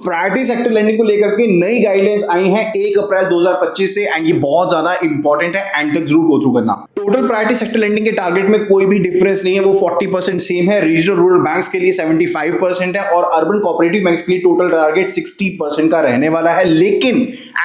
Priority sector lending को लेकर के नई गाइडलाइंस आई हैं 1 अप्रैल 2025 से एंड ये बहुत ज्यादा इंपॉर्टेंट है एंड तक जरूर गो थ्रू करना। टोटल प्रायोरिटी सेक्टर लेंडिंग के टारगेट में कोई भी डिफरेंस नहीं है, वो 40% सेम है। रीजनल रूरल बैंक्स के लिए 75% है और अर्बन कोऑपरेटिव बैंक्स के लिए टोटल टारगेट 60% का रहने वाला है। लेकिन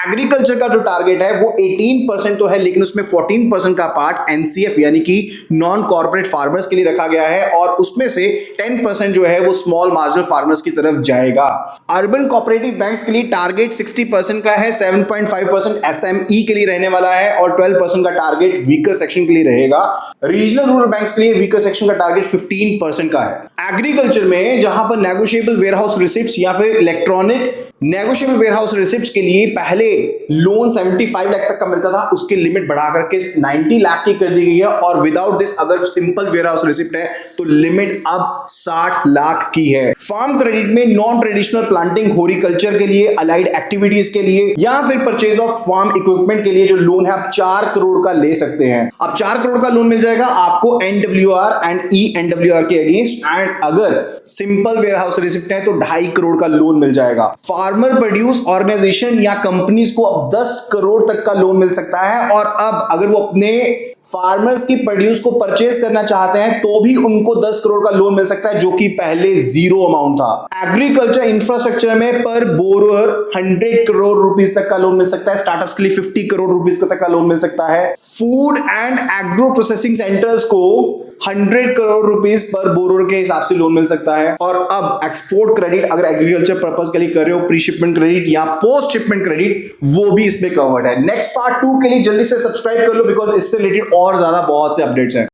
एग्रीकल्चर का जो टारगेट है वो 18% तो है, लेकिन उसमें 14% का पार्ट एनसीएफ यानी कि नॉन कॉर्पोरेट फार्मर्स के लिए रखा गया है और उसमें से 10% जो है वो स्मॉल मार्जिनल फार्मर्स की तरफ जाएगा। अर्बन कोऑपरेटिव बैंक्स के लिए टारगेट 60% का है, 7.5% एसएमई के लिए रहने वाला है और 12% का टारगेट वीकर सेक्शन के लिए रहेगा। रीजनल रूरल बैंक्स के लिए वीकर सेक्शन का टारगेट 15% का है। एग्रीकल्चर में जहां पर नेगोशिएबल वेयरहाउस रिसिप्ट्स या फिर इलेक्ट्रॉनिक नेगोशिएबल वेयरहाउस रिसिप्ट्स के लिए पहले लोन 75 लाख तक का मिलता था, उसकी लिमिट बढ़ा करके 90 लाख की कर दी गई है और विदाउट दिस अगर सिंपल वेयरहाउस रिसिप्ट है तो लिमिट अब 60 लाख की है। फार्म क्रेडिट में नॉन ट्रेडिशनल प्लांटिंग, हॉर्टिकल्चर के लिए, अलाइड एक्टिविटीज के लिए या फिर परचेज ऑफ फार्म इक्विपमेंट के लिए जो लोन है आप 4 करोड़ का ले सकते हैं। अब 4 करोड़ का लोन मिल जाएगा आपको एनडब्ल्यूआर एंड ई एनडब्ल्यूआर के अगेंस्ट एंड अगर सिंपल वेयरहाउस रिसिप्ट है तो 2.5 करोड़ का लोन मिल जाएगा। फार्मर प्रोड्यूस ऑर्गेनाइजेशन या कंपनीज को अब 10 करोड़ तक का लोन मिल सकता है और अब अगर वो अपने फार्मर्स की प्रोड्यूस को परचेज करना चाहते हैं तो भी उनको 10 करोड़ का लोन मिल सकता है, जो कि पहले जीरो अमाउंट था। एग्रीकल्चर इंफ्रास्ट्रक्चर में पर बोरोअर 100 करोड़ रुपीस तक का लोन मिल सकता है। स्टार्टअप्स के लिए 50 करोड़ रुपीस तक का लोन मिल सकता है। Food and agro processing centres को 100 करोड़ रुपीस पर बोरोअर के हिसाब से लोन मिल सकता है। और अब एक्सपोर्ट क्रेडिट अगर एग्रीकल्चर पर्पस के लिए कर रहे हो, प्री शिपमेंट क्रेडिट या पोस्ट शिपमेंट क्रेडिट, वो भी इसमें कवर्ड है। नेक्स्ट पार्ट 2 के लिए जल्दी से सब्सक्राइब कर लो बिकॉज इससे रिलेटेड और ज्यादा बहुत से अपडेट्स हैं।